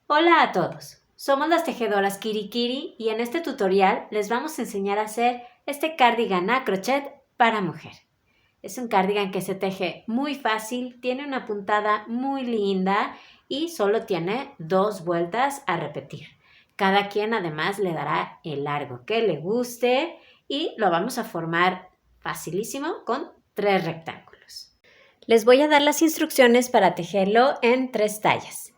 Hola a todos, somos las tejedoras Kirikiri y en este tutorial les vamos a enseñar a hacer este cardigan a crochet para mujer. Es un cardigan que se teje muy fácil, tiene una puntada muy linda y solo tiene 2 vueltas a repetir. Cada quien además le dará el largo que le guste y lo vamos a formar facilísimo con 3 rectángulos. Les voy a dar las instrucciones para tejerlo en 3 tallas.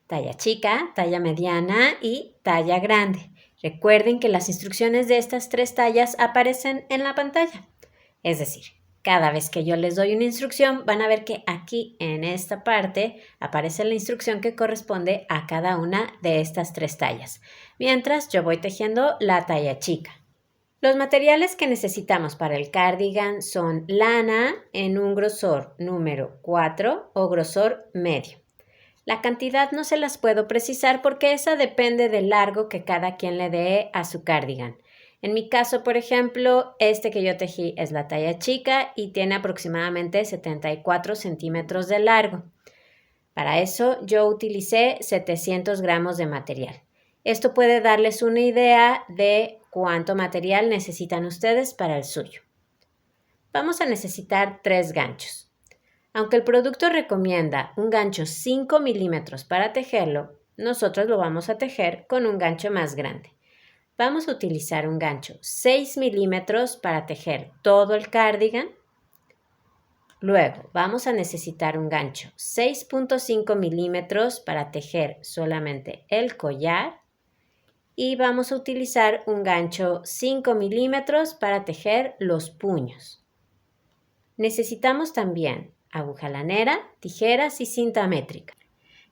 Talla chica, talla mediana y talla grande. Recuerden que las instrucciones de estas 3 tallas aparecen en la pantalla. Es decir, cada vez que yo les doy una instrucción, van a ver que aquí en esta parte aparece la instrucción que corresponde a cada una de estas 3 tallas, mientras yo voy tejiendo la talla chica. Los materiales que necesitamos para el cardigan son lana en un grosor número 4 o grosor medio. La cantidad no se las puedo precisar porque esa depende del largo que cada quien le dé a su cardigan. En mi caso, por ejemplo, este que yo tejí es la talla chica y tiene aproximadamente 74 centímetros de largo. Para eso yo utilicé 700 gramos de material. Esto puede darles una idea de cuánto material necesitan ustedes para el suyo. Vamos a necesitar 3 ganchos. Aunque el producto recomienda un gancho 5 milímetros para tejerlo, nosotros lo vamos a tejer con un gancho más grande. Vamos a utilizar un gancho 6 milímetros para tejer todo el cardigan. Luego vamos a necesitar un gancho 6.5 milímetros para tejer solamente el collar. Y vamos a utilizar un gancho 5 milímetros para tejer los puños. Necesitamos también aguja lanera, tijeras y cinta métrica.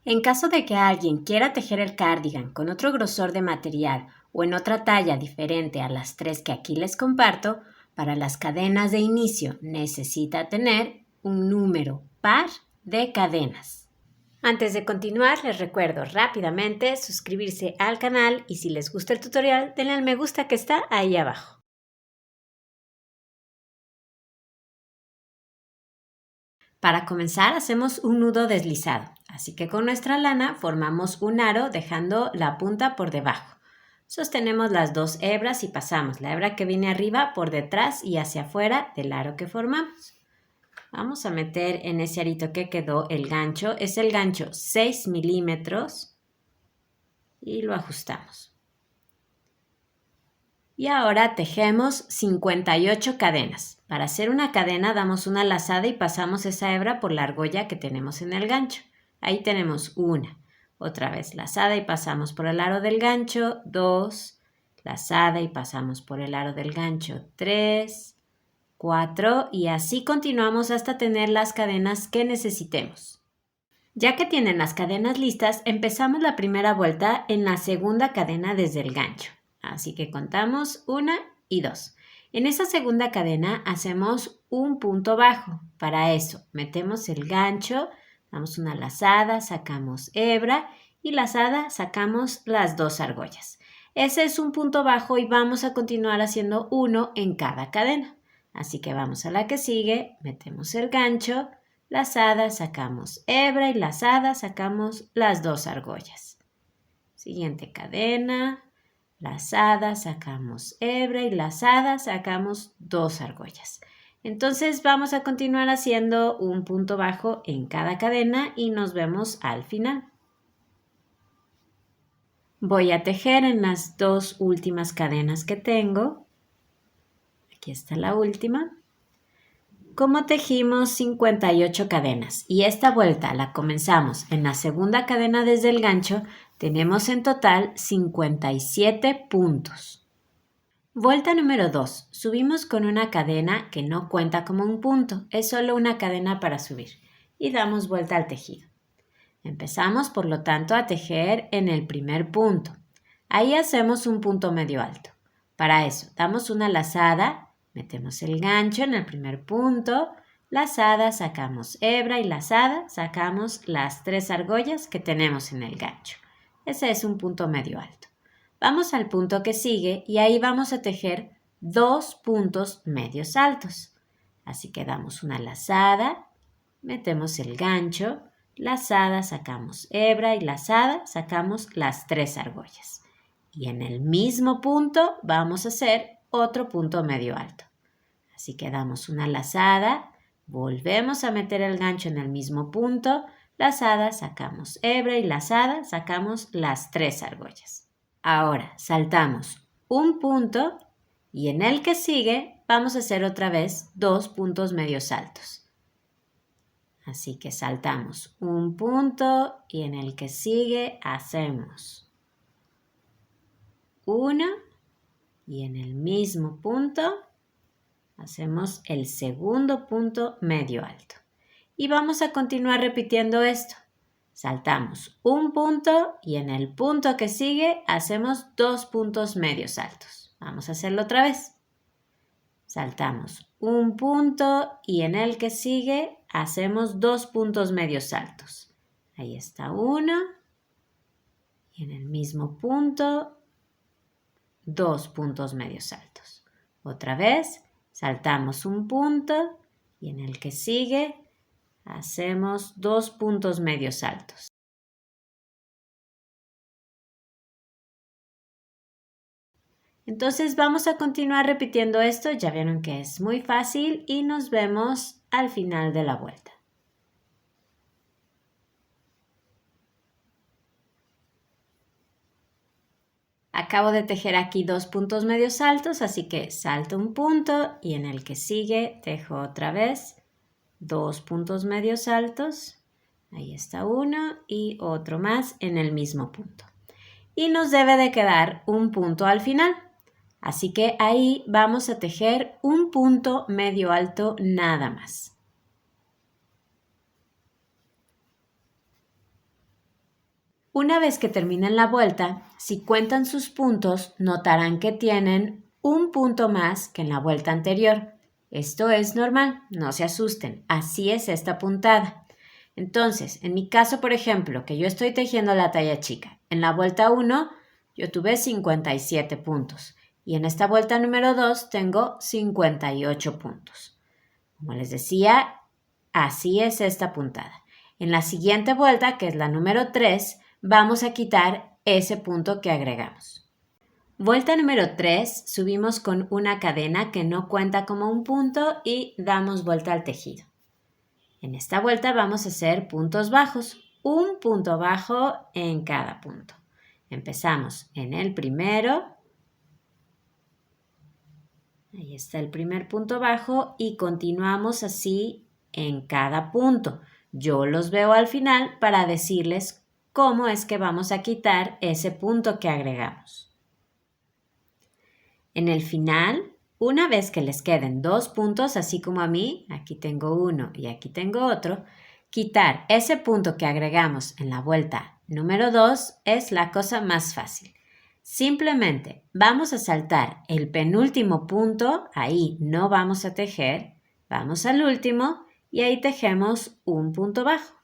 En caso de que alguien quiera tejer el cardigan con otro grosor de material o en otra talla diferente a las 3 que aquí les comparto, para las cadenas de inicio necesita tener un número par de cadenas. Antes de continuar, les recuerdo rápidamente suscribirse al canal y si les gusta el tutorial, denle al me gusta que está ahí abajo. Para comenzar hacemos un nudo deslizado, así que con nuestra lana formamos un aro dejando la punta por debajo. Sostenemos las 2 hebras y pasamos la hebra que viene arriba por detrás y hacia afuera del aro que formamos. Vamos a meter en ese arito que quedó el gancho, es el gancho 6 milímetros y lo ajustamos. Y ahora tejemos 58 cadenas. Para hacer una cadena damos una lazada y pasamos esa hebra por la argolla que tenemos en el gancho. Ahí tenemos una. Otra vez lazada y pasamos por el aro del gancho, 2, lazada y pasamos por el aro del gancho, 3, 4 y así continuamos hasta tener las cadenas que necesitemos. Ya que tienen las cadenas listas, empezamos la primera vuelta en la segunda cadena desde el gancho. Así que contamos 1 y 2. En esa segunda cadena hacemos un punto bajo. Para eso metemos el gancho, damos una lazada, sacamos hebra y lazada sacamos las 2 argollas. Ese es un punto bajo y vamos a continuar haciendo uno en cada cadena. Así que vamos a la que sigue, metemos el gancho, lazada, sacamos hebra y lazada, sacamos las 2 argollas. Siguiente cadena, lazada, sacamos hebra y lazada, sacamos 2 argollas. Entonces vamos a continuar haciendo un punto bajo en cada cadena y nos vemos al final. Voy a tejer en las 2 últimas cadenas que tengo. Aquí está la última. Como tejimos 58 cadenas y esta vuelta la comenzamos en la segunda cadena desde el gancho, tenemos en total 57 puntos. Vuelta número 2. Subimos con una cadena que no cuenta como un punto, es solo una cadena para subir y damos vuelta al tejido. Empezamos por lo tanto a tejer en el primer punto. Ahí hacemos un punto medio alto. Para eso damos una lazada. Metemos el gancho en el primer punto, lazada, sacamos hebra y lazada, sacamos las 3 argollas que tenemos en el gancho. Ese es un punto medio alto. Vamos al punto que sigue y ahí vamos a tejer 2 puntos medios altos. Así que damos una lazada, metemos el gancho, lazada, sacamos hebra y lazada, sacamos las 3 argollas. Y en el mismo punto vamos a hacer otro punto medio alto. Así que damos una lazada, volvemos a meter el gancho en el mismo punto, lazada, sacamos hebra y lazada, sacamos las 3 argollas. Ahora saltamos un punto y en el que sigue vamos a hacer otra vez 2 puntos medios altos. Así que saltamos un punto y en el que sigue hacemos uno y en el mismo punto hacemos el segundo punto medio alto. Y vamos a continuar repitiendo esto. Saltamos un punto y en el punto que sigue hacemos 2 puntos medios altos. Vamos a hacerlo otra vez. Saltamos un punto y en el que sigue hacemos 2 puntos medios altos. Ahí está uno y en el mismo punto 2 puntos medios altos. Otra vez, saltamos un punto y en el que sigue hacemos 2 puntos medios altos. Entonces vamos a continuar repitiendo esto, ya vieron que es muy fácil y nos vemos al final de la vuelta. Acabo de tejer aquí 2 puntos medios altos, así que salto un punto y en el que sigue tejo otra vez 2 puntos medios altos. Ahí está uno y otro más en el mismo punto. Y nos debe de quedar un punto al final. Así que ahí vamos a tejer un punto medio alto nada más. Una vez que terminen la vuelta, si cuentan sus puntos, notarán que tienen un punto más que en la vuelta anterior. Esto es normal, no se asusten, así es esta puntada. Entonces, en mi caso, por ejemplo, que yo estoy tejiendo la talla chica, en la vuelta 1 yo tuve 57 puntos y en esta vuelta número 2 tengo 58 puntos. Como les decía, así es esta puntada. En la siguiente vuelta, que es la número 3, vamos a quitar ese punto que agregamos. Vuelta número 3, subimos con una cadena que no cuenta como un punto y damos vuelta al tejido. En esta vuelta vamos a hacer puntos bajos, un punto bajo en cada punto. Empezamos en el primero, ahí está el primer punto bajo y continuamos así en cada punto. Yo los veo al final para decirles cómo es que vamos a quitar ese punto que agregamos. En el final, una vez que les queden 2 puntos, así como a mí, aquí tengo uno y aquí tengo otro, quitar ese punto que agregamos en la vuelta número 2 es la cosa más fácil. Simplemente vamos a saltar el penúltimo punto, ahí no vamos a tejer, vamos al último y ahí tejemos un punto bajo.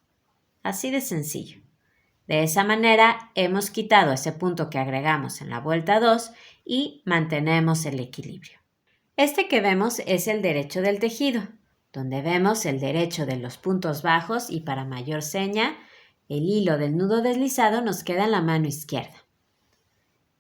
Así de sencillo. De esa manera hemos quitado ese punto que agregamos en la vuelta 2 y mantenemos el equilibrio. Este que vemos es el derecho del tejido, donde vemos el derecho de los puntos bajos y para mayor seña, el hilo del nudo deslizado nos queda en la mano izquierda.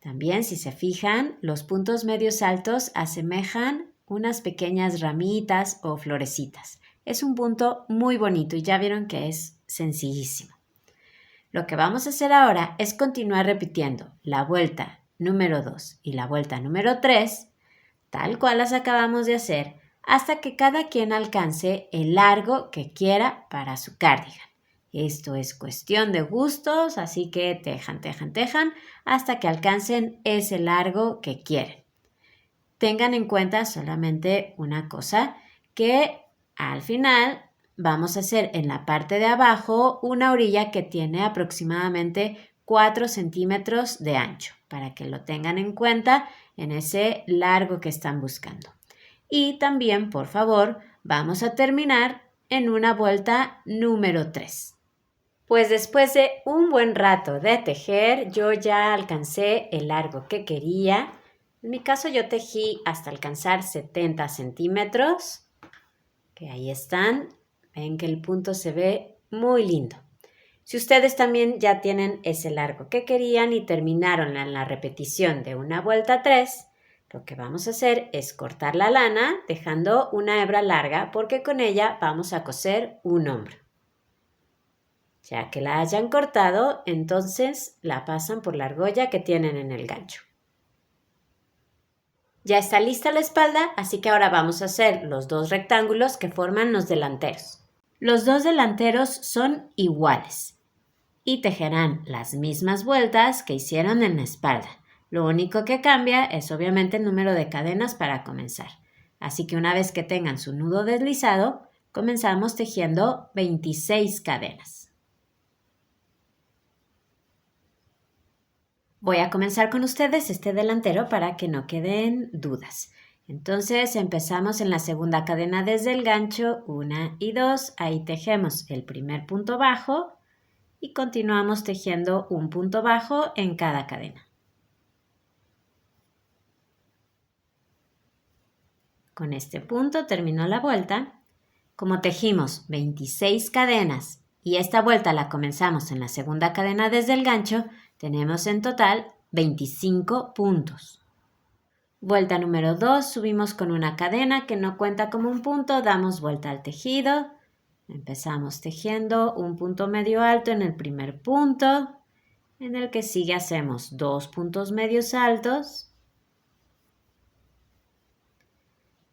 También, si se fijan, los puntos medios altos asemejan unas pequeñas ramitas o florecitas. Es un punto muy bonito y ya vieron que es sencillísimo. Lo que vamos a hacer ahora es continuar repitiendo la vuelta número 2 y la vuelta número 3, tal cual las acabamos de hacer, hasta que cada quien alcance el largo que quiera para su cardigan. Esto es cuestión de gustos, así que tejan, tejan, tejan hasta que alcancen ese largo que quieren. Tengan en cuenta solamente una cosa, que al final vamos a hacer en la parte de abajo una orilla que tiene aproximadamente 4 centímetros de ancho, para que lo tengan en cuenta en ese largo que están buscando. Y también, por favor, vamos a terminar en una vuelta número 3. Pues después de un buen rato de tejer, yo ya alcancé el largo que quería. En mi caso yo tejí hasta alcanzar 70 centímetros, que ahí están. Ven que el punto se ve muy lindo. Si ustedes también ya tienen ese largo que querían y terminaron en la repetición de una vuelta 3, lo que vamos a hacer es cortar la lana dejando una hebra larga porque con ella vamos a coser un hombro. Ya que la hayan cortado, entonces la pasan por la argolla que tienen en el gancho. Ya está lista la espalda, así que ahora vamos a hacer los dos rectángulos que forman los delanteros. Los dos delanteros son iguales y tejerán las mismas vueltas que hicieron en la espalda. Lo único que cambia es obviamente el número de cadenas para comenzar. Así que una vez que tengan su nudo deslizado, comenzamos tejiendo 26 cadenas. Voy a comenzar con ustedes este delantero para que no queden dudas. Entonces empezamos en la segunda cadena desde el gancho, 1 y 2, ahí tejemos el primer punto bajo y continuamos tejiendo un punto bajo en cada cadena. Con este punto terminó la vuelta. Como tejimos 26 cadenas y esta vuelta la comenzamos en la segunda cadena desde el gancho, tenemos en total 25 puntos. Vuelta número 2, subimos con una cadena que no cuenta como un punto, damos vuelta al tejido. Empezamos tejiendo un punto medio alto en el primer punto. En el que sigue hacemos 2 puntos medios altos.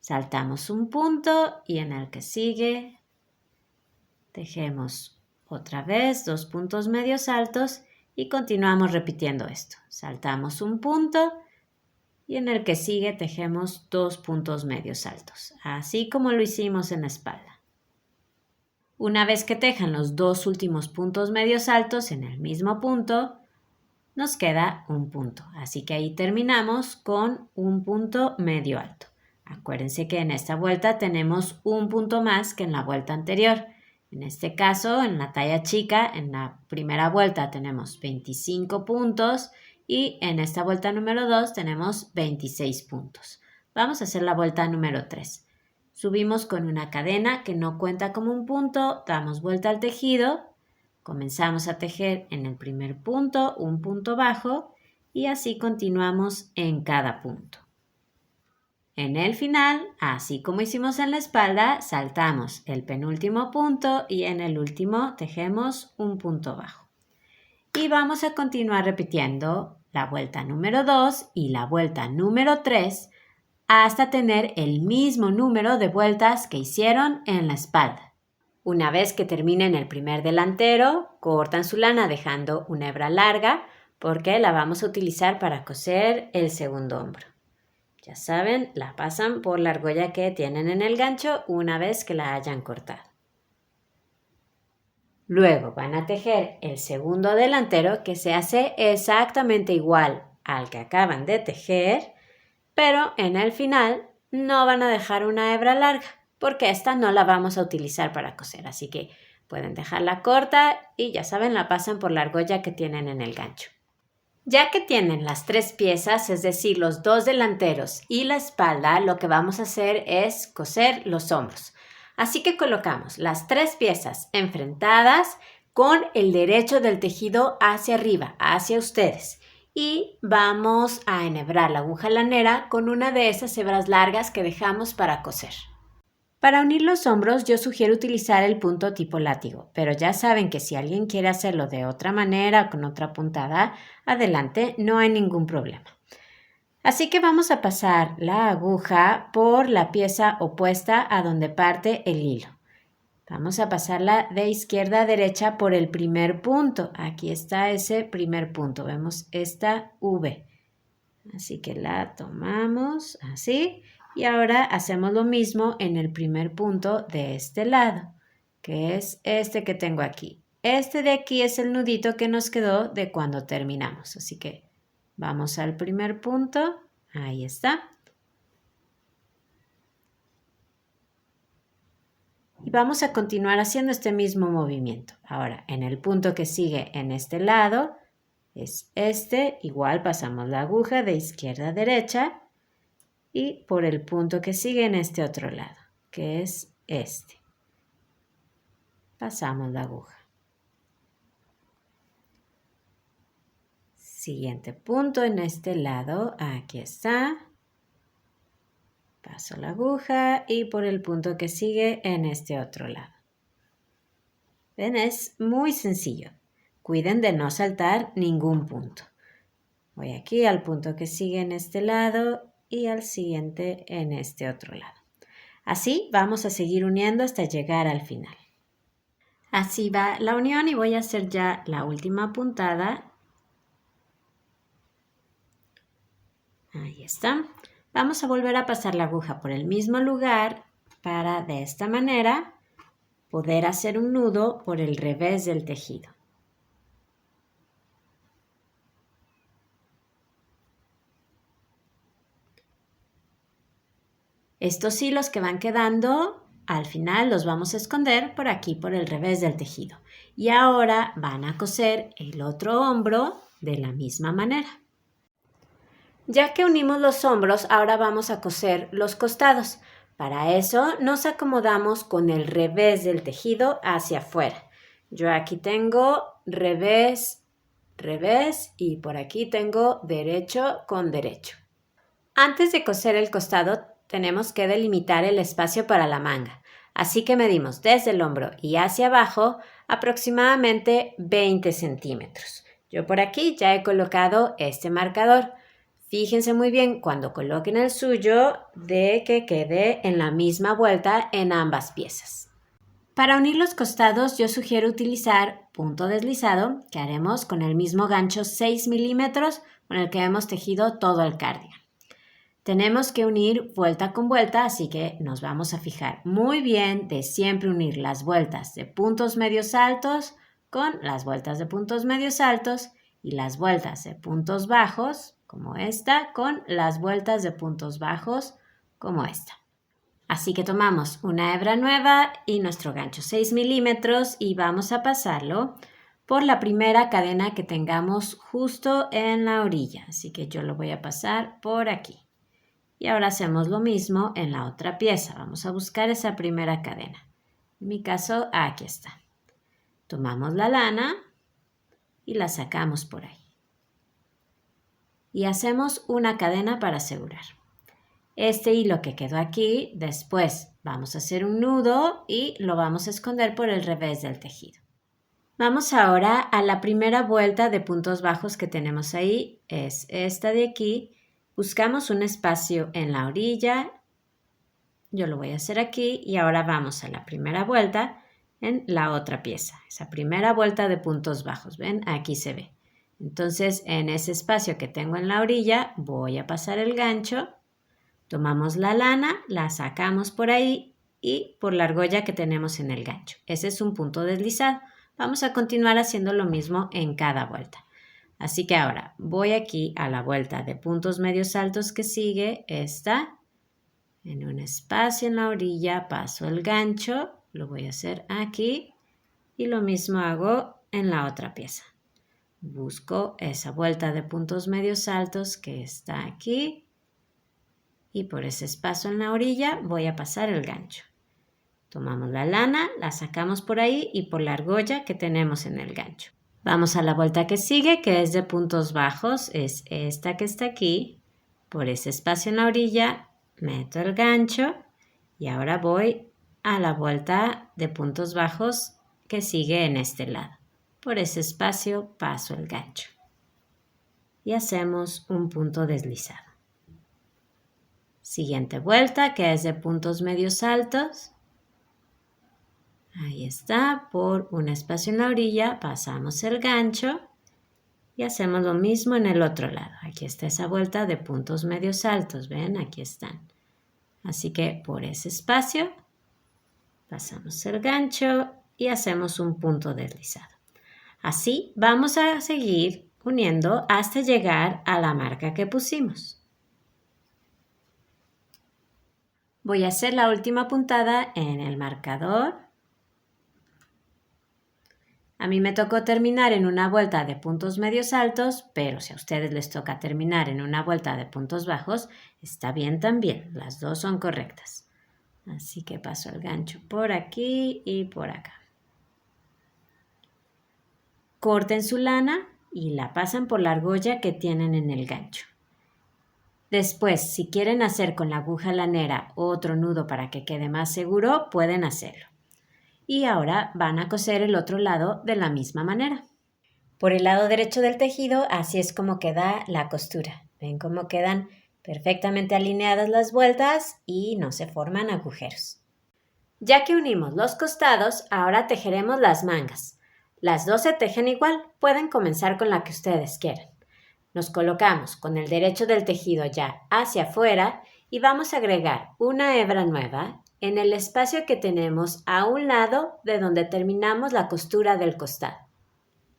Saltamos un punto y en el que sigue tejemos otra vez 2 puntos medios altos y continuamos repitiendo esto. Saltamos un punto y en el que sigue tejemos 2 puntos medios altos, así como lo hicimos en la espalda. Una vez que tejan los 2 últimos puntos medios altos en el mismo punto, nos queda un punto, así que ahí terminamos con un punto medio alto. Acuérdense que en esta vuelta tenemos un punto más que en la vuelta anterior. En este caso, en la talla chica, en la primera vuelta tenemos 25 puntos y en esta vuelta número 2 tenemos 26 puntos. Vamos a hacer la vuelta número 3. Subimos con una cadena que no cuenta como un punto, damos vuelta al tejido, comenzamos a tejer en el primer punto un punto bajo y así continuamos en cada punto. En el final, así como hicimos en la espalda, saltamos el penúltimo punto y en el último tejemos un punto bajo. Y vamos a continuar repitiendo la vuelta número 2 y la vuelta número 3 hasta tener el mismo número de vueltas que hicieron en la espalda. Una vez que terminen el primer delantero, cortan su lana dejando una hebra larga porque la vamos a utilizar para coser el segundo hombro. Ya saben, la pasan por la argolla que tienen en el gancho una vez que la hayan cortado. Luego van a tejer el segundo delantero que se hace exactamente igual al que acaban de tejer, pero en el final no van a dejar una hebra larga porque esta no la vamos a utilizar para coser, así que pueden dejarla corta y ya saben, la pasan por la argolla que tienen en el gancho. Ya que tienen las 3 piezas, es decir, los 2 delanteros y la espalda, lo que vamos a hacer es coser los hombros. Así que colocamos las 3 piezas enfrentadas con el derecho del tejido hacia arriba, hacia ustedes. Y vamos a enhebrar la aguja lanera con una de esas hebras largas que dejamos para coser. Para unir los hombros yo sugiero utilizar el punto tipo látigo, pero ya saben que si alguien quiere hacerlo de otra manera, con otra puntada, adelante, no hay ningún problema. Así que vamos a pasar la aguja por la pieza opuesta a donde parte el hilo. Vamos a pasarla de izquierda a derecha por el primer punto. Aquí está ese primer punto. Vemos esta V. Así que la tomamos así. Y ahora hacemos lo mismo en el primer punto de este lado, que es este que tengo aquí. Este de aquí es el nudito que nos quedó de cuando terminamos. Así que vamos al primer punto. Ahí está. Y vamos a continuar haciendo este mismo movimiento. Ahora, en el punto que sigue en este lado, es este. Igual pasamos la aguja de izquierda a derecha. Y por el punto que sigue en este otro lado, que es este. Pasamos la aguja. Siguiente punto en este lado, aquí está. Paso la aguja y por el punto que sigue en este otro lado. ¿Ven? Es muy sencillo. Cuiden de no saltar ningún punto. Voy aquí al punto que sigue en este lado y al siguiente en este otro lado. Así vamos a seguir uniendo hasta llegar al final. Así va la unión y voy a hacer ya la última puntada. Ahí está. Vamos a volver a pasar la aguja por el mismo lugar para de esta manera poder hacer un nudo por el revés del tejido. Estos hilos que van quedando, al final los vamos a esconder por aquí, por el revés del tejido. Y ahora van a coser el otro hombro de la misma manera. Ya que unimos los hombros, ahora vamos a coser los costados. Para eso nos acomodamos con el revés del tejido hacia afuera. Yo aquí tengo revés, revés y por aquí tengo derecho con derecho. Antes de coser el costado, tenemos que delimitar el espacio para la manga. Así que medimos desde el hombro y hacia abajo aproximadamente 20 centímetros. Yo por aquí ya he colocado este marcador. Fíjense muy bien cuando coloquen el suyo de que quede en la misma vuelta en ambas piezas. Para unir los costados yo sugiero utilizar punto deslizado que haremos con el mismo gancho 6 milímetros con el que hemos tejido todo el cardigan. Tenemos que unir vuelta con vuelta, así que nos vamos a fijar muy bien de siempre unir las vueltas de puntos medios altos con las vueltas de puntos medios altos y las vueltas de puntos bajos, como esta, con las vueltas de puntos bajos, como esta. Así que tomamos una hebra nueva y nuestro gancho 6 milímetros y vamos a pasarlo por la primera cadena que tengamos justo en la orilla. Así que yo lo voy a pasar por aquí. Y ahora hacemos lo mismo en la otra pieza. Vamos a buscar esa primera cadena. En mi caso, aquí está. Tomamos la lana y la sacamos por ahí. Y hacemos una cadena para asegurar. Este hilo que quedó aquí, después vamos a hacer un nudo y lo vamos a esconder por el revés del tejido. Vamos ahora a la primera vuelta de puntos bajos que tenemos ahí. Es esta de aquí. Buscamos un espacio en la orilla, yo lo voy a hacer aquí y ahora vamos a la primera vuelta en la otra pieza, esa primera vuelta de puntos bajos, ¿ven? Aquí se ve. Entonces en ese espacio que tengo en la orilla voy a pasar el gancho, tomamos la lana, la sacamos por ahí y por la argolla que tenemos en el gancho. Ese es un punto deslizado. Vamos a continuar haciendo lo mismo en cada vuelta. Así que ahora voy aquí a la vuelta de puntos medios altos que sigue, esta, en un espacio en la orilla, paso el gancho, lo voy a hacer aquí y lo mismo hago en la otra pieza. Busco esa vuelta de puntos medios altos que está aquí y por ese espacio en la orilla voy a pasar el gancho. Tomamos la lana, la sacamos por ahí y por la argolla que tenemos en el gancho. Vamos a la vuelta que sigue, que es de puntos bajos, es esta que está aquí. Por ese espacio en la orilla meto el gancho y ahora voy a la vuelta de puntos bajos que sigue en este lado. Por ese espacio paso el gancho y hacemos un punto deslizado. Siguiente vuelta, que es de puntos medios altos. Ahí está, por un espacio en la orilla pasamos el gancho y hacemos lo mismo en el otro lado. Aquí está esa vuelta de puntos medios altos, ¿ven? Aquí están. Así que por ese espacio pasamos el gancho y hacemos un punto deslizado. Así vamos a seguir uniendo hasta llegar a la marca que pusimos. Voy a hacer la última puntada en el marcador. A mí me tocó terminar en una vuelta de puntos medios altos, pero si a ustedes les toca terminar en una vuelta de puntos bajos, está bien también, las dos son correctas. Así que paso el gancho por aquí y por acá. Corten su lana y la pasan por la argolla que tienen en el gancho. Después, si quieren hacer con la aguja lanera otro nudo para que quede más seguro, pueden hacerlo. Y ahora van a coser el otro lado de la misma manera. Por el lado derecho del tejido, así es como queda la costura. ¿Ven cómo quedan perfectamente alineadas las vueltas y no se forman agujeros? Ya que unimos los costados, ahora tejeremos las mangas. Las dos se tejen igual, pueden comenzar con la que ustedes quieran. Nos colocamos con el derecho del tejido ya hacia afuera y vamos a agregar una hebra nueva en el espacio que tenemos a un lado de donde terminamos la costura del costado.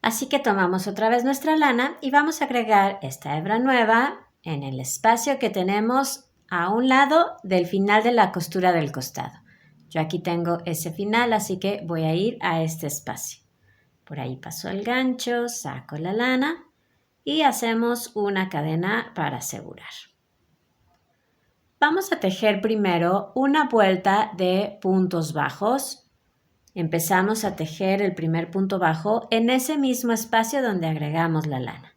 Así que tomamos otra vez nuestra lana y vamos a agregar esta hebra nueva en el espacio que tenemos a un lado del final de la costura del costado. Yo aquí tengo ese final, así que voy a ir a este espacio. Por ahí paso el gancho, saco la lana y hacemos una cadena para asegurar. Vamos a tejer primero una vuelta de puntos bajos. Empezamos a tejer el primer punto bajo en ese mismo espacio donde agregamos la lana.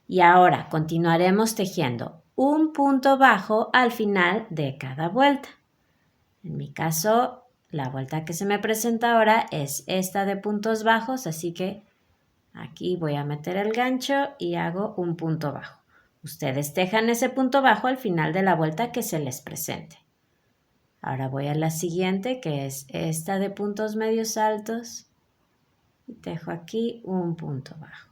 Y ahora continuaremos tejiendo un punto bajo al final de cada vuelta. En mi caso, la vuelta que se me presenta ahora es esta de puntos bajos, así que aquí voy a meter el gancho y hago un punto bajo. Ustedes tejan ese punto bajo al final de la vuelta que se les presente. Ahora voy a la siguiente, que es esta de puntos medios altos. Y tejo aquí un punto bajo.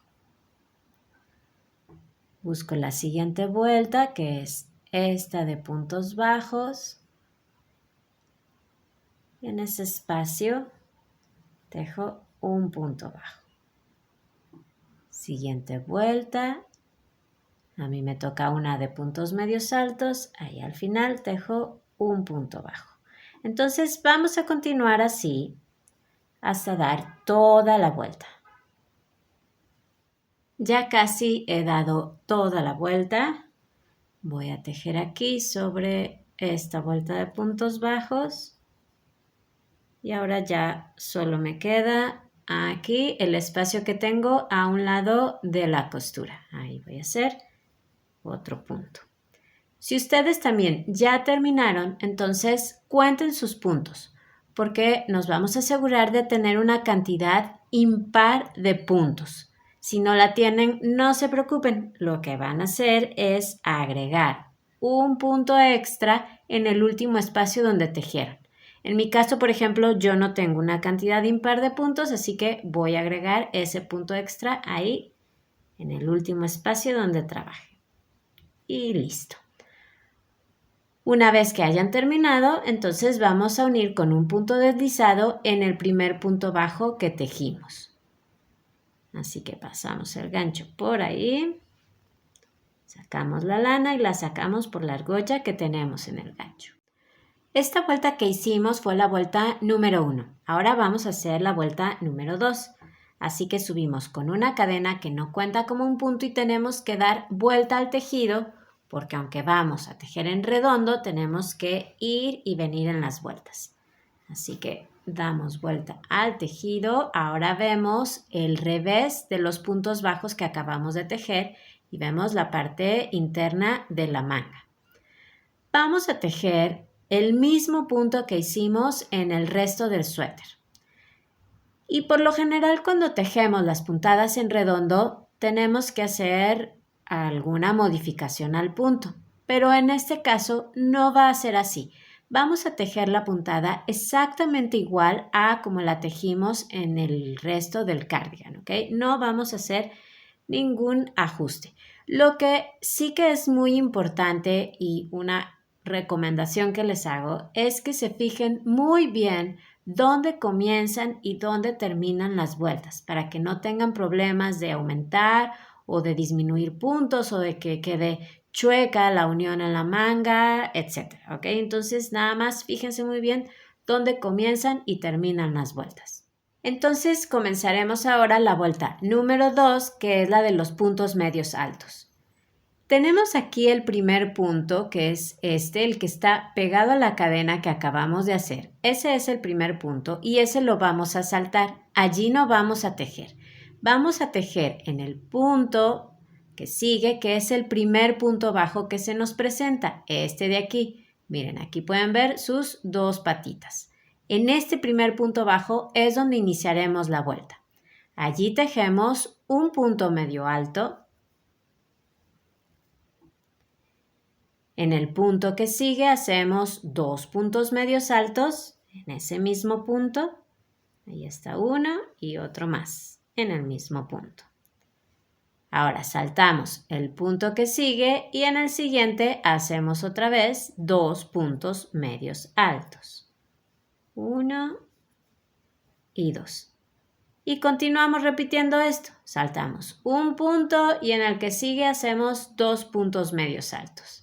Busco la siguiente vuelta, que es esta de puntos bajos. Y en ese espacio tejo un punto bajo. Siguiente vuelta. A mí me toca una de puntos medios altos. Ahí al final tejo un punto bajo. Entonces vamos a continuar así hasta dar toda la vuelta. Ya casi he dado toda la vuelta. Voy a tejer aquí sobre esta vuelta de puntos bajos. Y ahora ya solo me queda aquí el espacio que tengo a un lado de la costura. Ahí voy a hacer otro punto. Si ustedes también ya terminaron, entonces cuenten sus puntos, porque nos vamos a asegurar de tener una cantidad impar de puntos. Si no la tienen, no se preocupen. Lo que van a hacer es agregar un punto extra en el último espacio donde tejieron. En mi caso, por ejemplo, yo no tengo una cantidad impar de puntos, así que voy a agregar ese punto extra ahí en el último espacio donde trabaje. Y listo. Una vez que hayan terminado, entonces vamos a unir con un punto deslizado en el primer punto bajo que tejimos. Así que pasamos el gancho por ahí, sacamos la lana y la sacamos por la argolla que tenemos en el gancho. Esta vuelta que hicimos fue la vuelta número 1. Ahora vamos a hacer la vuelta número 2. Así que subimos con una cadena que no cuenta como un punto y tenemos que dar vuelta al tejido, porque aunque vamos a tejer en redondo, tenemos que ir y venir en las vueltas. Así que damos vuelta al tejido. Ahora vemos el revés de los puntos bajos que acabamos de tejer y vemos la parte interna de la manga. Vamos a tejer el mismo punto que hicimos en el resto del suéter. Y por lo general, cuando tejemos las puntadas en redondo, tenemos que hacer alguna modificación al punto, pero en este caso no va a ser así. Vamos a tejer la puntada exactamente igual a como la tejimos en el resto del cardigan, ¿ok? No vamos a hacer ningún ajuste. Lo que sí que es muy importante y una recomendación que les hago es que se fijen muy bien dónde comienzan y dónde terminan las vueltas para que no tengan problemas de aumentar o de disminuir puntos o de que quede chueca la unión en la manga, etc. ¿Ok? Entonces nada más fíjense muy bien dónde comienzan y terminan las vueltas. Entonces comenzaremos ahora la vuelta número 2, que es la de los puntos medios altos. Tenemos aquí el primer punto, que es el que está pegado a la cadena que acabamos de hacer. Ese es el primer punto y ese lo vamos a saltar. Allí no vamos a tejer. Vamos a tejer en el punto que sigue, que es el primer punto bajo que se nos presenta, este de aquí. Miren, aquí pueden ver sus dos patitas. En este primer punto bajo es donde iniciaremos la vuelta. Allí tejemos un punto medio alto. En el punto que sigue hacemos 2 puntos medios altos en ese mismo punto. Ahí está uno y otro más en el mismo punto. Ahora saltamos el punto que sigue y en el siguiente hacemos otra vez 2 puntos medios altos. 1 y 2. Y continuamos repitiendo esto. Saltamos un punto y en el que sigue hacemos 2 puntos medios altos.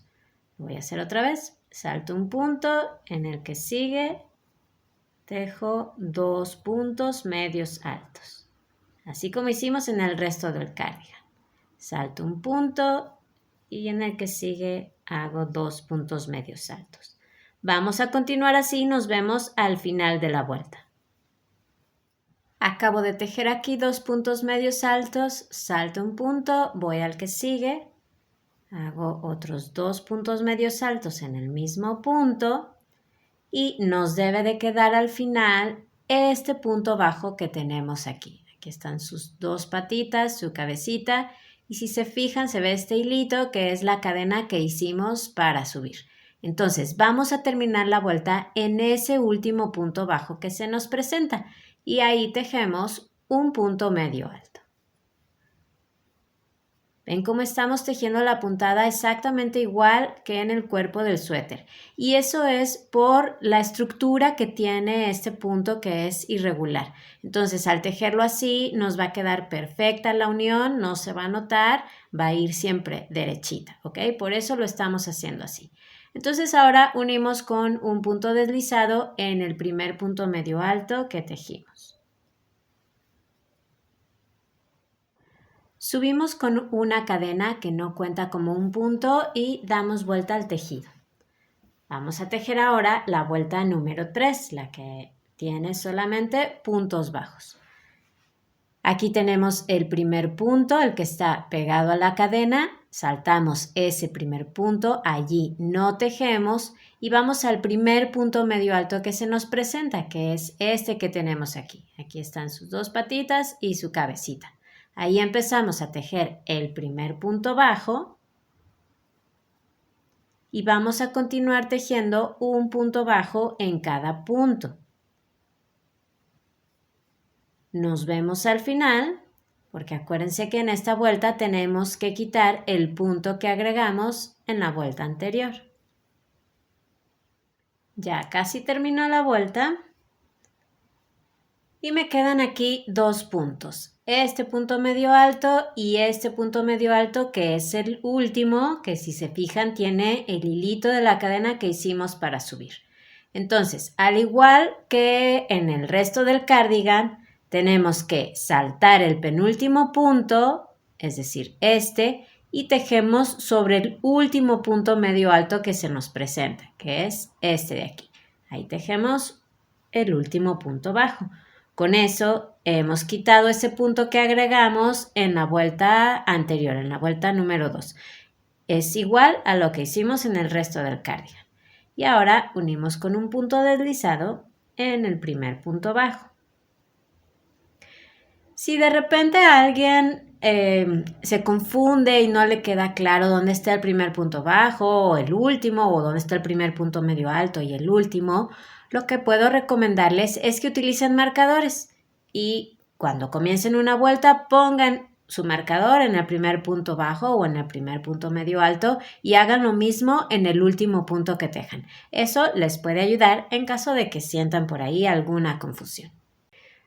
Voy a hacer otra vez. Salto un punto, en el que sigue tejo 2 puntos medios altos. Así como hicimos en el resto del cardigan. Salto un punto y en el que sigue hago 2 puntos medios altos. Vamos a continuar así y nos vemos al final de la vuelta. Acabo de tejer aquí 2 puntos medios altos, salto un punto, voy al que sigue. Hago otros 2 puntos medios altos en el mismo punto y nos debe de quedar al final este punto bajo que tenemos aquí. Aquí están sus dos patitas, su cabecita y si se fijan se ve este hilito que es la cadena que hicimos para subir. Entonces vamos a terminar la vuelta en ese último punto bajo que se nos presenta y ahí tejemos un punto medio alto. ¿Ven cómo estamos tejiendo la puntada exactamente igual que en el cuerpo del suéter? Y eso es por la estructura que tiene este punto que es irregular. Entonces, al tejerlo así, nos va a quedar perfecta la unión, no se va a notar, va a ir siempre derechita, ¿ok? Por eso lo estamos haciendo así. Entonces, ahora unimos con un punto deslizado en el primer punto medio alto que tejimos. Subimos con una cadena que no cuenta como un punto y damos vuelta al tejido. Vamos a tejer ahora la vuelta número 3, la que tiene solamente puntos bajos. Aquí tenemos el primer punto, el que está pegado a la cadena. Saltamos ese primer punto, allí no tejemos y vamos al primer punto medio alto que se nos presenta, que es este que tenemos aquí. Aquí están sus dos patitas y su cabecita. Ahí empezamos a tejer el primer punto bajo y vamos a continuar tejiendo un punto bajo en cada punto. Nos vemos al final, porque acuérdense que en esta vuelta tenemos que quitar el punto que agregamos en la vuelta anterior. Ya casi terminó la vuelta y me quedan aquí 2 puntos. Este punto medio alto y este punto medio alto que es el último, que si se fijan tiene el hilito de la cadena que hicimos para subir. Entonces, al igual que en el resto del cardigan, tenemos que saltar el penúltimo punto, es decir, y tejemos sobre el último punto medio alto que se nos presenta, que es este de aquí. Ahí tejemos el último punto bajo. Con eso hemos quitado ese punto que agregamos en la vuelta anterior, en la vuelta número 2. Es igual a lo que hicimos en el resto del cardigan. Y ahora unimos con un punto deslizado en el primer punto bajo. Si de repente alguien se confunde y no le queda claro dónde está el primer punto bajo o el último, o dónde está el primer punto medio alto y el último, lo que puedo recomendarles es que utilicen marcadores y cuando comiencen una vuelta pongan su marcador en el primer punto bajo o en el primer punto medio alto y hagan lo mismo en el último punto que tejan. Eso les puede ayudar en caso de que sientan por ahí alguna confusión.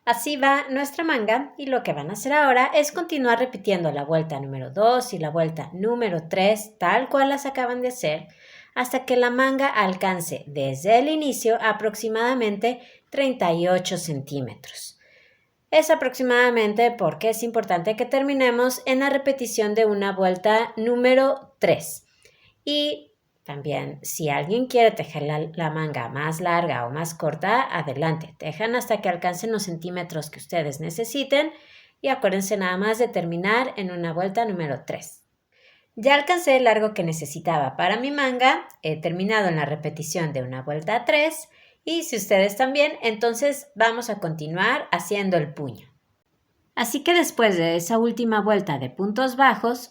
Así va nuestra manga y lo que van a hacer ahora es continuar repitiendo la vuelta número 2 y la vuelta número 3 tal cual las acaban de hacer hasta que la manga alcance desde el inicio aproximadamente 38 centímetros. es aproximadamente porque es importante que terminemos en la repetición de una vuelta número 3. Y también, si alguien quiere tejer la manga más larga o más corta, adelante, tejan hasta que alcancen los centímetros que ustedes necesiten y acuérdense nada más de terminar en una vuelta número 3. Ya alcancé el largo que necesitaba para mi manga, he terminado en la repetición de una vuelta 3 y si ustedes también, entonces vamos a continuar haciendo el puño. Así que después de esa última vuelta de puntos bajos,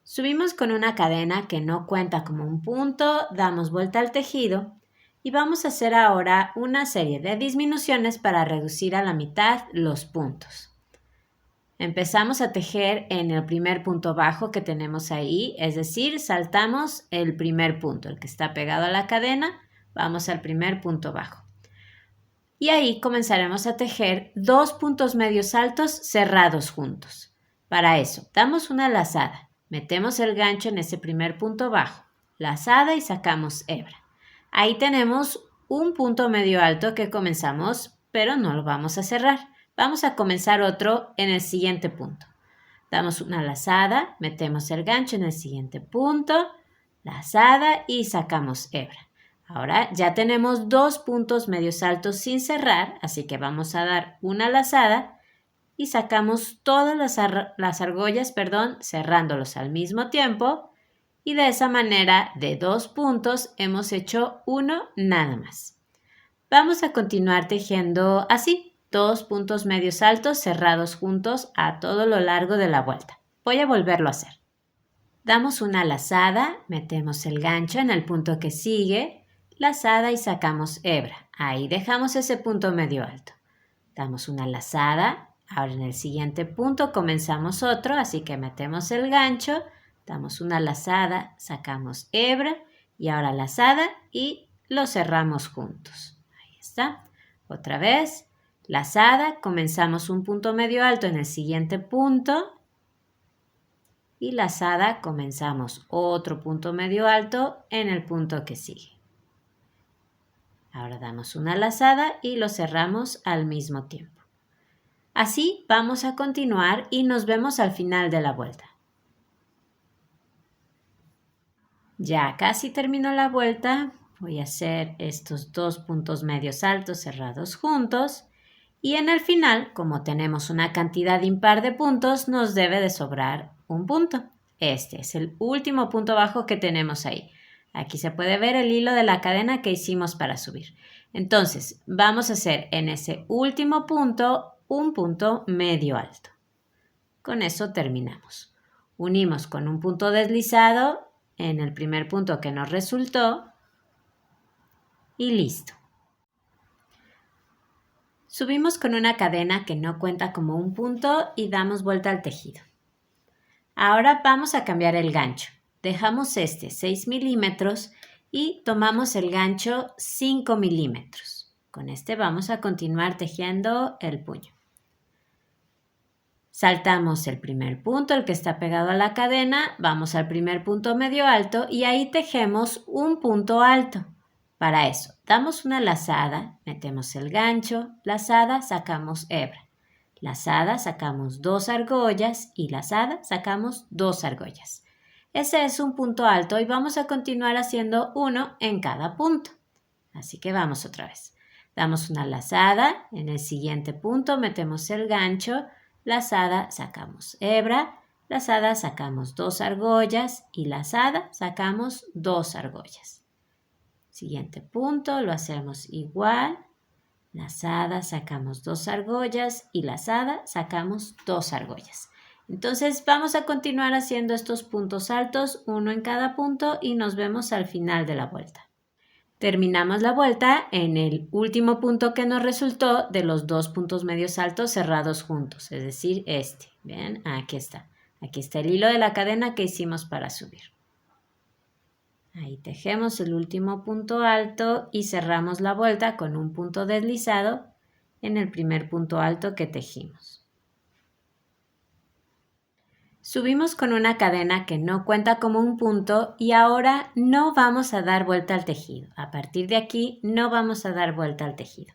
subimos con una cadena que no cuenta como un punto, damos vuelta al tejido y vamos a hacer ahora una serie de disminuciones para reducir a la mitad los puntos. Empezamos a tejer en el primer punto bajo que tenemos ahí, es decir, saltamos el primer punto, el que está pegado a la cadena, vamos al primer punto bajo. Y ahí comenzaremos a tejer 2 puntos medios altos cerrados juntos. Para eso, damos una lazada, metemos el gancho en ese primer punto bajo, lazada y sacamos hebra. Ahí tenemos un punto medio alto que comenzamos, pero no lo vamos a cerrar. Vamos a comenzar otro en el siguiente punto. Damos una lazada, metemos el gancho en el siguiente punto, lazada y sacamos hebra. Ahora ya tenemos 2 puntos medios altos sin cerrar, así que vamos a dar una lazada y sacamos todas las argollas, cerrándolos al mismo tiempo y de esa manera de 2 puntos hemos hecho uno nada más. Vamos a continuar tejiendo así. 2 puntos medios altos cerrados juntos a todo lo largo de la vuelta. Voy a volverlo a hacer. Damos una lazada, metemos el gancho en el punto que sigue, lazada y sacamos hebra. Ahí dejamos ese punto medio alto. Damos una lazada, ahora en el siguiente punto comenzamos otro, así que metemos el gancho, damos una lazada, sacamos hebra y ahora lazada y lo cerramos juntos. Ahí está. Otra vez. Lazada, comenzamos un punto medio alto en el siguiente punto y lazada, comenzamos otro punto medio alto en el punto que sigue. Ahora damos una lazada y lo cerramos al mismo tiempo. Así vamos a continuar y nos vemos al final de la vuelta. Ya casi termino la vuelta, voy a hacer estos 2 puntos medios altos cerrados juntos. Y en el final, como tenemos una cantidad impar de puntos, nos debe de sobrar un punto. Este es el último punto bajo que tenemos ahí. Aquí se puede ver el hilo de la cadena que hicimos para subir. Entonces, vamos a hacer en ese último punto un punto medio alto. Con eso terminamos. Unimos con un punto deslizado en el primer punto que nos resultó y listo. Subimos con una cadena que no cuenta como un punto y damos vuelta al tejido. Ahora vamos a cambiar el gancho. Dejamos este 6 milímetros y tomamos el gancho 5 milímetros. Con este vamos a continuar tejiendo el puño. Saltamos el primer punto, el que está pegado a la cadena, vamos al primer punto medio alto y ahí tejemos un punto alto. Para eso, damos una lazada, metemos el gancho, lazada, sacamos hebra. Lazada, sacamos 2 argollas y lazada, sacamos 2 argollas. Ese es un punto alto y vamos a continuar haciendo uno en cada punto. Así que vamos otra vez. Damos una lazada, en el siguiente punto metemos el gancho, lazada, sacamos hebra, lazada, sacamos 2 argollas y lazada, sacamos 2 argollas. Siguiente punto, lo hacemos igual, lazada, sacamos 2 argollas y lazada, sacamos 2 argollas. Entonces vamos a continuar haciendo estos puntos altos, uno en cada punto y nos vemos al final de la vuelta. Terminamos la vuelta en el último punto que nos resultó de los 2 puntos medios altos cerrados juntos, es decir, este. ¿Ven? Aquí está. Aquí está el hilo de la cadena que hicimos para subir. Ahí tejemos el último punto alto y cerramos la vuelta con un punto deslizado en el primer punto alto que tejimos. Subimos con una cadena que no cuenta como un punto y ahora no vamos a dar vuelta al tejido. A partir de aquí no vamos a dar vuelta al tejido.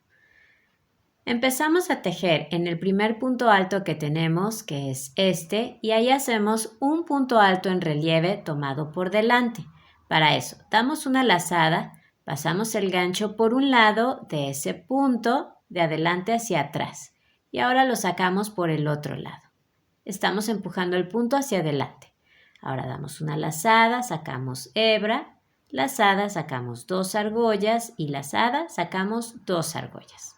Empezamos a tejer en el primer punto alto que tenemos, que es este, y ahí hacemos un punto alto en relieve tomado por delante. Para eso, damos una lazada, pasamos el gancho por un lado de ese punto de adelante hacia atrás y ahora lo sacamos por el otro lado. Estamos empujando el punto hacia adelante. Ahora damos una lazada, sacamos hebra, lazada, sacamos 2 argollas y lazada, sacamos 2 argollas.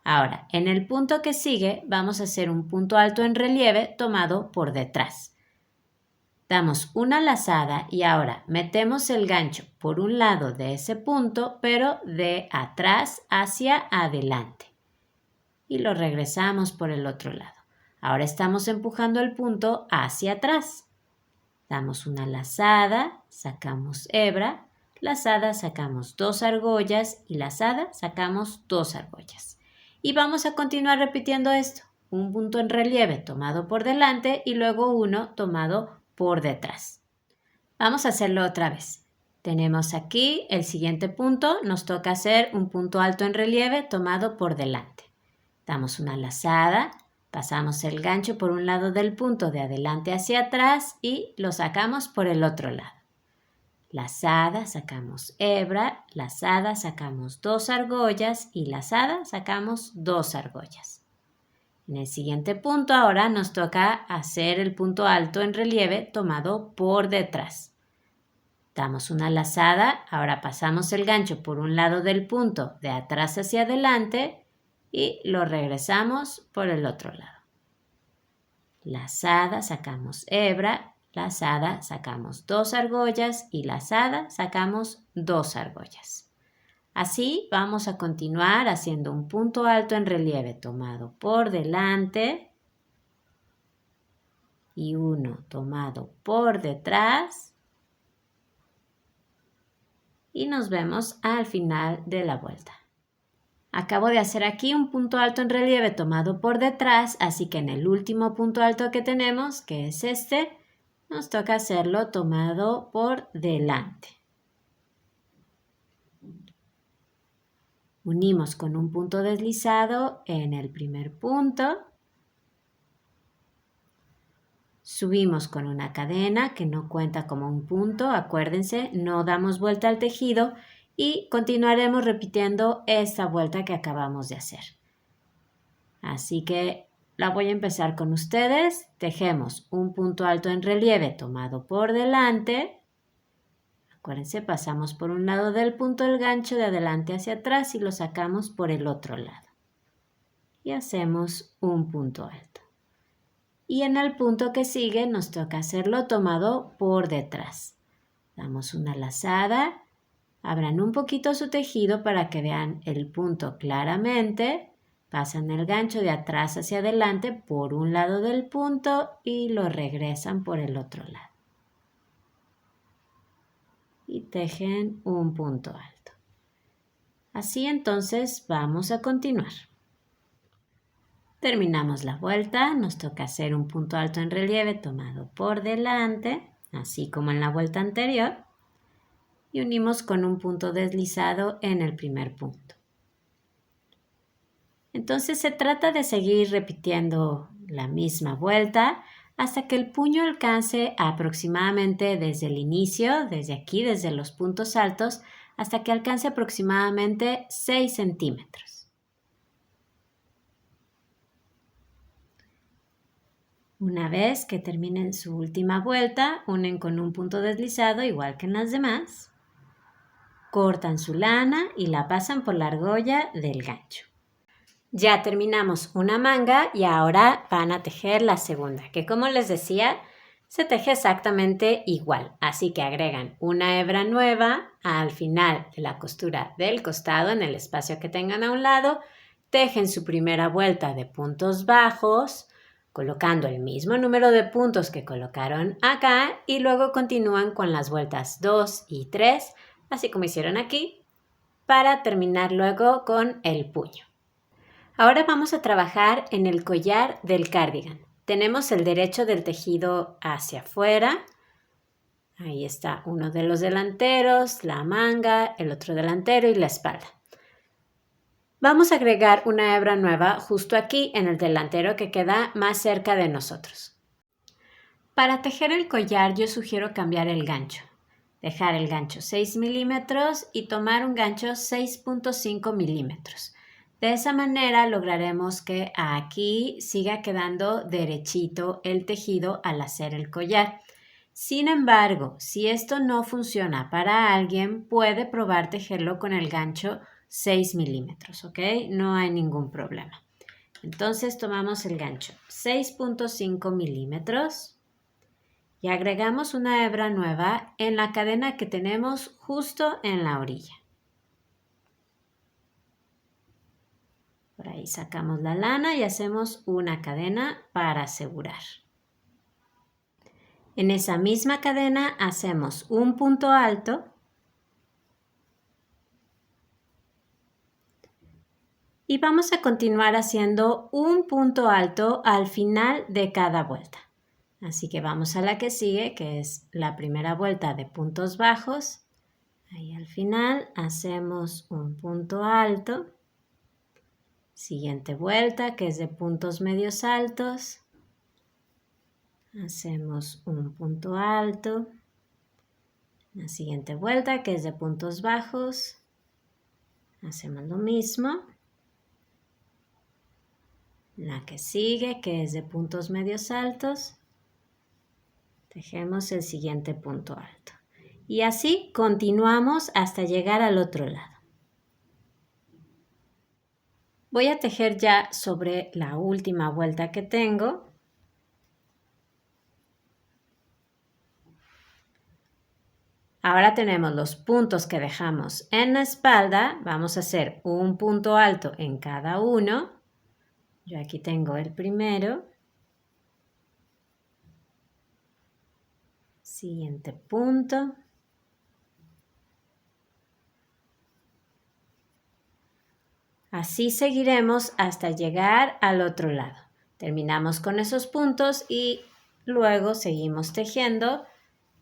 Ahora, en el punto que sigue vamos a hacer un punto alto en relieve tomado por detrás. Damos una lazada y ahora metemos el gancho por un lado de ese punto, pero de atrás hacia adelante. Y lo regresamos por el otro lado. Ahora estamos empujando el punto hacia atrás. Damos una lazada, sacamos hebra, lazada, sacamos 2 argollas y lazada, sacamos 2 argollas. Y vamos a continuar repitiendo esto. Un punto en relieve tomado por delante y luego uno tomado por detrás. Vamos a hacerlo otra vez. Tenemos aquí el siguiente punto, nos toca hacer un punto alto en relieve tomado por delante. Damos una lazada, pasamos el gancho por un lado del punto de adelante hacia atrás y lo sacamos por el otro lado. Lazada, sacamos hebra, lazada, sacamos 2 argollas y lazada, sacamos 2 argollas. En el siguiente punto ahora nos toca hacer el punto alto en relieve tomado por detrás. Damos una lazada, ahora pasamos el gancho por un lado del punto de atrás hacia adelante y lo regresamos por el otro lado. Lazada, sacamos hebra, lazada, sacamos 2 argollas y lazada, sacamos 2 argollas. Así vamos a continuar haciendo un punto alto en relieve tomado por delante y uno tomado por detrás y nos vemos al final de la vuelta. Acabo de hacer aquí un punto alto en relieve tomado por detrás, así que en el último punto alto que tenemos, que es este, nos toca hacerlo tomado por delante. Unimos con un punto deslizado en el primer punto. Subimos con una cadena que no cuenta como un punto, acuérdense, no damos vuelta al tejido y continuaremos repitiendo esta vuelta que acabamos de hacer. Así que la voy a empezar con ustedes. Tejemos un punto alto en relieve tomado por delante. Acuérdense, pasamos por un lado del punto el gancho de adelante hacia atrás y lo sacamos por el otro lado. Y hacemos un punto alto. Y en el punto que sigue nos toca hacerlo tomado por detrás. Damos una lazada, abran un poquito su tejido para que vean el punto claramente, pasan el gancho de atrás hacia adelante por un lado del punto y lo regresan por el otro lado. Y tejen un punto alto. Así entonces vamos a continuar. Terminamos la vuelta, nos toca hacer un punto alto en relieve tomado por delante, así como en la vuelta anterior, y unimos con un punto deslizado en el primer punto. Entonces se trata de seguir repitiendo la misma vuelta hasta que el puño alcance aproximadamente desde el inicio, desde aquí, desde los puntos altos, hasta que alcance aproximadamente 6 centímetros. Una vez que terminen su última vuelta, unen con un punto deslizado igual que en las demás, cortan su lana y la pasan por la argolla del gancho. Ya terminamos una manga y ahora van a tejer la segunda, que como les decía, se teje exactamente igual. Así que agregan una hebra nueva al final de la costura del costado, en el espacio que tengan a un lado, tejen su primera vuelta de puntos bajos, colocando el mismo número de puntos que colocaron acá y luego continúan con las vueltas 2 y 3, así como hicieron aquí, para terminar luego con el puño. Ahora vamos a trabajar en el collar del cardigan. Tenemos el derecho del tejido hacia afuera. Ahí está uno de los delanteros, la manga, el otro delantero y la espalda. Vamos a agregar una hebra nueva justo aquí en el delantero que queda más cerca de nosotros. Para tejer el collar yo sugiero cambiar el gancho. Dejar el gancho 6 milímetros y tomar un gancho 6.5 milímetros. De esa manera lograremos que aquí siga quedando derechito el tejido al hacer el collar. Sin embargo, si esto no funciona para alguien, puede probar tejerlo con el gancho 6 milímetros, ¿ok? No hay ningún problema. Entonces tomamos el gancho 6.5 milímetros y agregamos una hebra nueva en la cadena que tenemos justo en la orilla. Por ahí sacamos la lana y hacemos una cadena para asegurar. En esa misma cadena hacemos un punto alto y vamos a continuar haciendo un punto alto al final de cada vuelta. Así que vamos a la que sigue, que es la primera vuelta de puntos bajos. Ahí al final hacemos un punto alto. Siguiente vuelta, que es de puntos medios altos. Hacemos un punto alto. La siguiente vuelta, que es de puntos bajos. Hacemos lo mismo. La que sigue, que es de puntos medios altos. Tejemos el siguiente punto alto. Y así continuamos hasta llegar al otro lado. Voy a tejer ya sobre la última vuelta que tengo. Ahora tenemos los puntos que dejamos en la espalda. Vamos a hacer un punto alto en cada uno. Yo aquí tengo el primero. Siguiente punto. Así seguiremos hasta llegar al otro lado. Terminamos con esos puntos y luego seguimos tejiendo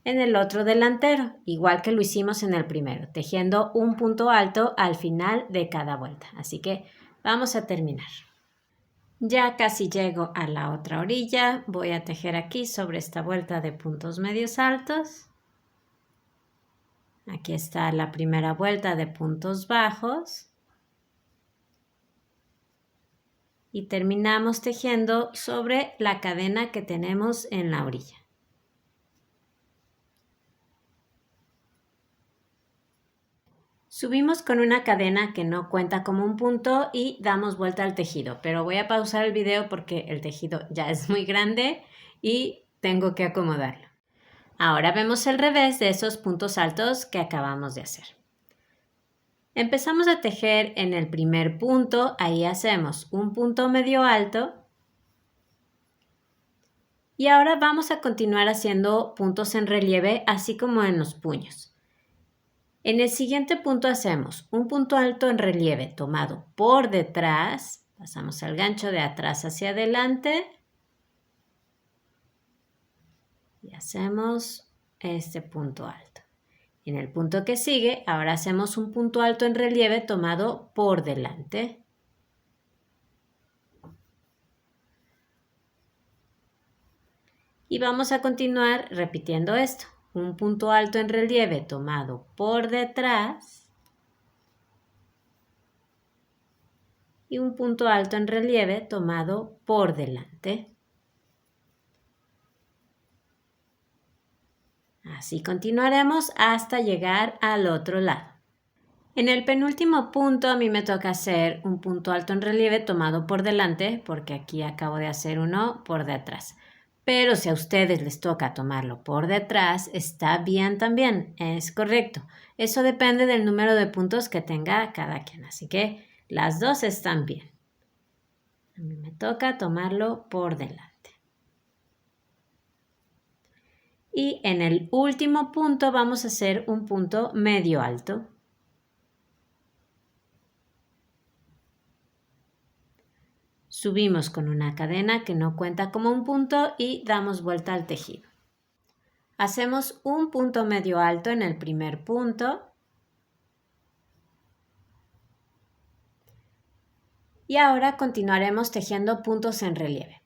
en el otro delantero, igual que lo hicimos en el primero, tejiendo un punto alto al final de cada vuelta. Así que vamos a terminar. Ya casi llego a la otra orilla. Voy a tejer aquí sobre esta vuelta de puntos medios altos. Aquí está la primera vuelta de puntos bajos. Y terminamos tejiendo sobre la cadena que tenemos en la orilla. Subimos con una cadena que no cuenta como un punto y damos vuelta al tejido, pero voy a pausar el video porque el tejido ya es muy grande y tengo que acomodarlo. Ahora vemos el revés de esos puntos altos que acabamos de hacer. Empezamos a tejer en el primer punto, ahí hacemos un punto medio alto y ahora vamos a continuar haciendo puntos en relieve así como en los puños. En el siguiente punto hacemos un punto alto en relieve tomado por detrás, pasamos el gancho de atrás hacia adelante y hacemos este punto alto. En el punto que sigue, ahora hacemos un punto alto en relieve tomado por delante. Y vamos a continuar repitiendo esto. Un punto alto en relieve tomado por detrás y un punto alto en relieve tomado por delante. Así continuaremos hasta llegar al otro lado. En el penúltimo punto a mí me toca hacer un punto alto en relieve tomado por delante porque aquí acabo de hacer uno por detrás. Pero si a ustedes les toca tomarlo por detrás, está bien también, es correcto. Eso depende del número de puntos que tenga cada quien, así que las dos están bien. A mí me toca tomarlo por delante. Y en el último punto vamos a hacer un punto medio alto. Subimos con una cadena que no cuenta como un punto y damos vuelta al tejido. Hacemos un punto medio alto en el primer punto. Y ahora continuaremos tejiendo puntos en relieve.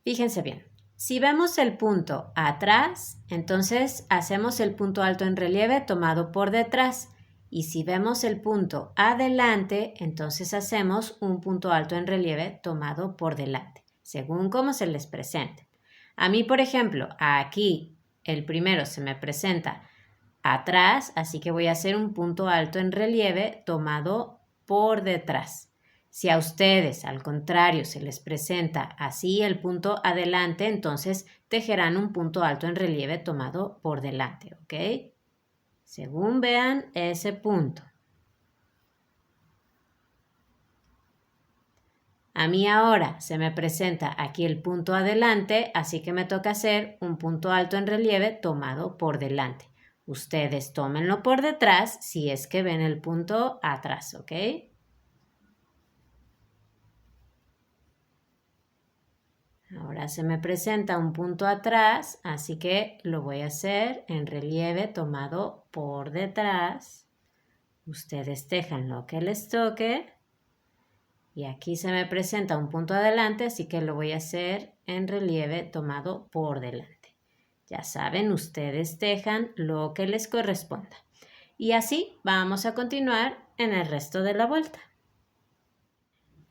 Fíjense bien, si vemos el punto atrás, entonces hacemos el punto alto en relieve tomado por detrás. Y si vemos el punto adelante, entonces hacemos un punto alto en relieve tomado por delante, según cómo se les presente. A mí, por ejemplo, aquí el primero se me presenta atrás, así que voy a hacer un punto alto en relieve tomado por detrás. Si a ustedes, al contrario, se les presenta así el punto adelante, entonces tejerán un punto alto en relieve tomado por delante, ¿ok? Según vean ese punto. A mí ahora se me presenta aquí el punto adelante, así que me toca hacer un punto alto en relieve tomado por delante. Ustedes tómenlo por detrás si es que ven el punto atrás, ¿ok? Ahora se me presenta un punto atrás, así que lo voy a hacer en relieve tomado por detrás. Ustedes tejan lo que les toque. Y aquí se me presenta un punto adelante, así que lo voy a hacer en relieve tomado por delante. Ya saben, ustedes tejan lo que les corresponda. Y así vamos a continuar en el resto de la vuelta.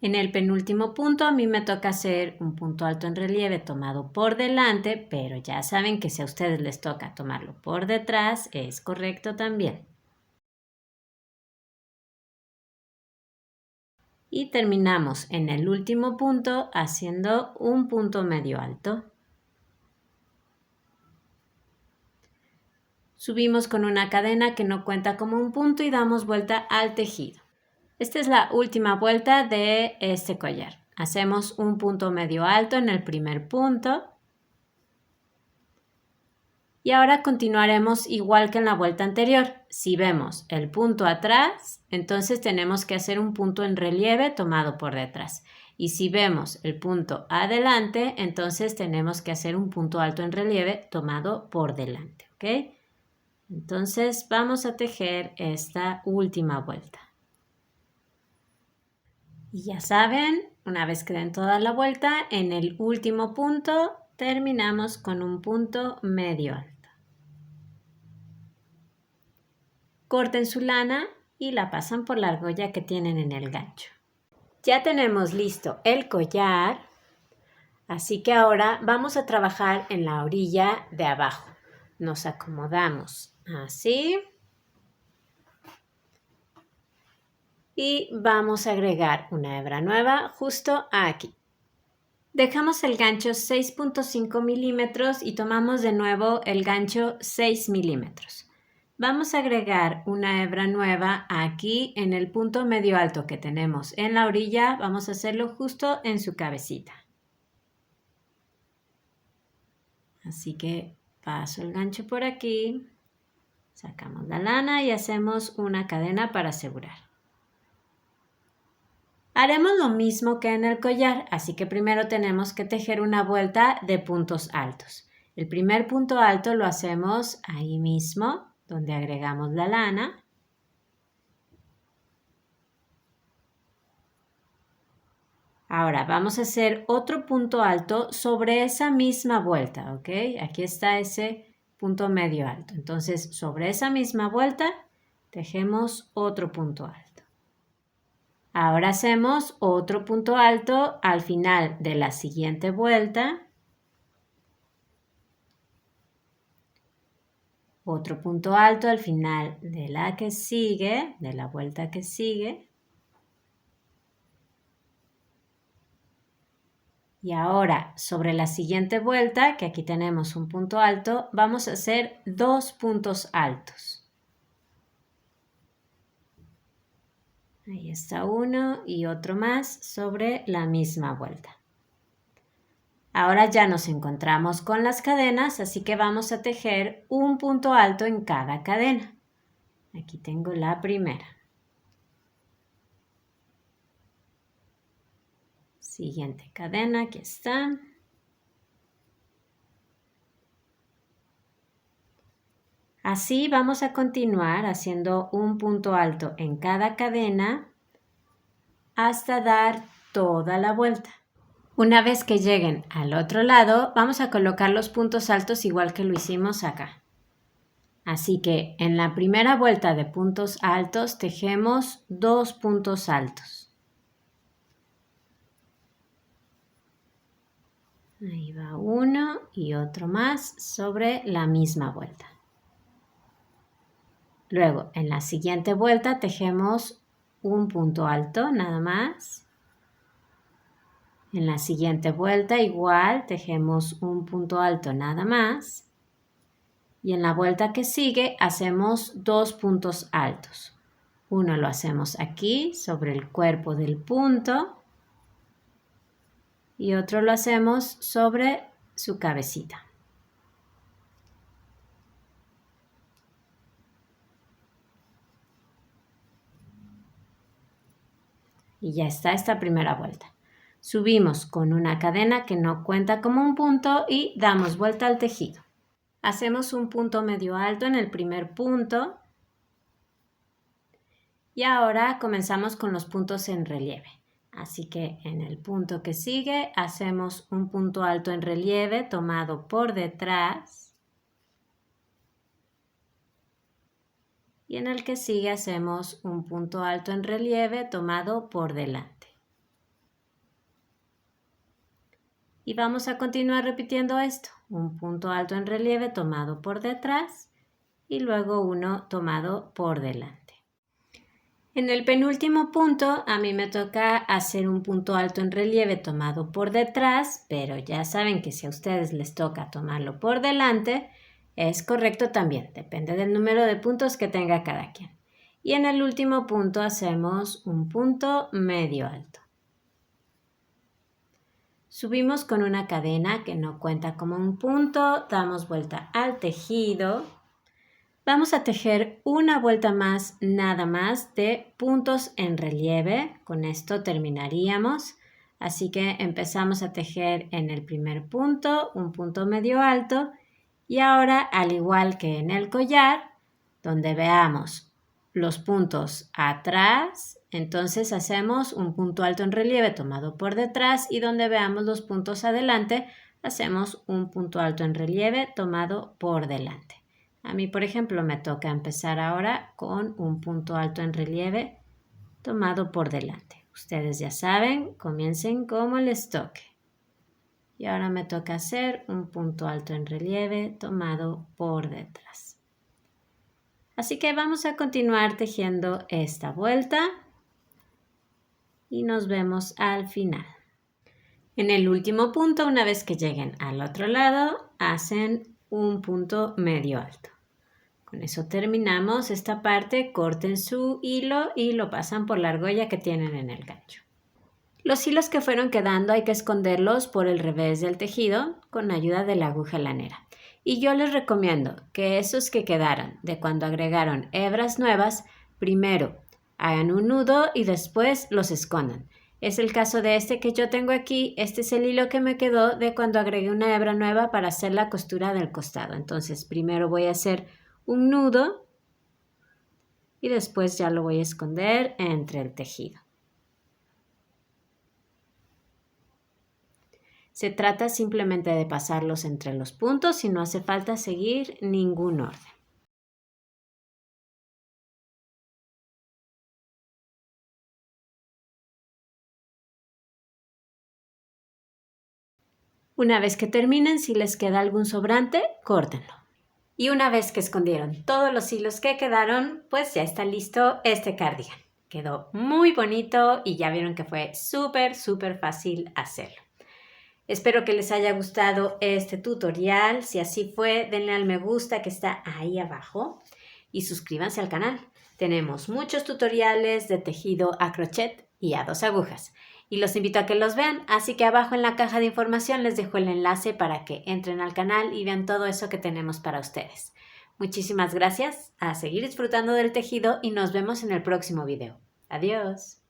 En el penúltimo punto a mí me toca hacer un punto alto en relieve tomado por delante, pero ya saben que si a ustedes les toca tomarlo por detrás, es correcto también. Y terminamos en el último punto haciendo un punto medio alto. Subimos con una cadena que no cuenta como un punto y damos vuelta al tejido. Esta es la última vuelta de este collar. Hacemos un punto medio alto en el primer punto. Y ahora continuaremos igual que en la vuelta anterior. Si vemos el punto atrás, entonces tenemos que hacer un punto en relieve tomado por detrás. Y si vemos el punto adelante, entonces tenemos que hacer un punto alto en relieve tomado por delante, ¿ok? Entonces vamos a tejer esta última vuelta. Y ya saben, una vez que den toda la vuelta, en el último punto terminamos con un punto medio alto. Corten su lana y la pasan por la argolla que tienen en el gancho. Ya tenemos listo el collar, así que ahora vamos a trabajar en la orilla de abajo. Nos acomodamos así y vamos a agregar una hebra nueva justo aquí. Dejamos el gancho 6.5 milímetros y tomamos de nuevo el gancho 6 milímetros. Vamos a agregar una hebra nueva aquí en el punto medio alto que tenemos en la orilla. Vamos a hacerlo justo en su cabecita. Así que paso el gancho por aquí, sacamos la lana y hacemos una cadena para asegurar. Haremos lo mismo que en el collar, así que primero tenemos que tejer una vuelta de puntos altos. El primer punto alto lo hacemos ahí mismo, donde agregamos la lana. Ahora vamos a hacer otro punto alto sobre esa misma vuelta, ¿ok? Aquí está ese punto medio alto. Entonces, sobre esa misma vuelta, tejemos otro punto alto. Ahora hacemos otro punto alto al final de la siguiente vuelta. Otro punto alto al final de la que sigue, de la vuelta que sigue. Y ahora, sobre la siguiente vuelta, que aquí tenemos un punto alto, vamos a hacer dos puntos altos. Ahí está uno y otro más sobre la misma vuelta. Ahora ya nos encontramos con las cadenas, así que vamos a tejer un punto alto en cada cadena. Aquí tengo la primera. Siguiente cadena, aquí está. Así vamos a continuar haciendo un punto alto en cada cadena hasta dar toda la vuelta. Una vez que lleguen al otro lado, vamos a colocar los puntos altos igual que lo hicimos acá. Así que en la primera vuelta de puntos altos tejemos 2 puntos altos. Ahí va uno y otro más sobre la misma vuelta. Luego, en la siguiente vuelta tejemos un punto alto nada más. En la siguiente vuelta igual tejemos un punto alto nada más. Y en la vuelta que sigue hacemos 2 puntos altos. Uno lo hacemos aquí sobre el cuerpo del punto y otro lo hacemos sobre su cabecita. Y ya está esta primera vuelta. Subimos con una cadena que no cuenta como un punto y damos vuelta al tejido. Hacemos un punto medio alto en el primer punto y ahora comenzamos con los puntos en relieve. Así que en el punto que sigue hacemos un punto alto en relieve tomado por detrás y en el que sigue hacemos un punto alto en relieve tomado por delante. Y vamos a continuar repitiendo esto, un punto alto en relieve tomado por detrás y luego uno tomado por delante. En el penúltimo punto a mí me toca hacer un punto alto en relieve tomado por detrás, pero ya saben que si a ustedes les toca tomarlo por delante, es correcto también, depende del número de puntos que tenga cada quien. Y en el último punto hacemos un punto medio alto. Subimos con una cadena que no cuenta como un punto, damos vuelta al tejido. Vamos a tejer una vuelta más, nada más, de puntos en relieve. Con esto terminaríamos. Así que empezamos a tejer en el primer punto, un punto medio alto. Y ahora, al igual que en el collar, donde veamos los puntos atrás, entonces hacemos un punto alto en relieve tomado por detrás y donde veamos los puntos adelante, hacemos un punto alto en relieve tomado por delante. A mí, por ejemplo, me toca empezar ahora con un punto alto en relieve tomado por delante. Ustedes ya saben, comiencen como les toque. Y ahora me toca hacer un punto alto en relieve tomado por detrás. Así que vamos a continuar tejiendo esta vuelta y nos vemos al final. En el último punto, una vez que lleguen al otro lado, hacen un punto medio alto. Con eso terminamos esta parte, corten su hilo y lo pasan por la argolla que tienen en el gancho. Los hilos que fueron quedando hay que esconderlos por el revés del tejido con ayuda de la aguja lanera. Y yo les recomiendo que esos que quedaron de cuando agregaron hebras nuevas, primero hagan un nudo y después los escondan. Es el caso de este que yo tengo aquí. Este es el hilo que me quedó de cuando agregué una hebra nueva para hacer la costura del costado. Entonces, primero voy a hacer un nudo y después ya lo voy a esconder entre el tejido. Se trata simplemente de pasarlos entre los puntos y no hace falta seguir ningún orden. Una vez que terminen, si les queda algún sobrante, córtenlo. Y una vez que escondieron todos los hilos que quedaron, pues ya está listo este cardigan. Quedó muy bonito y ya vieron que fue súper fácil hacerlo. Espero que les haya gustado este tutorial. Si así fue, denle al me gusta que está ahí abajo y suscríbanse al canal. Tenemos muchos tutoriales de tejido a crochet y a 2 agujas. Y los invito a que los vean, así que abajo en la caja de información les dejo el enlace para que entren al canal y vean todo eso que tenemos para ustedes. Muchísimas gracias, a seguir disfrutando del tejido y nos vemos en el próximo video. Adiós.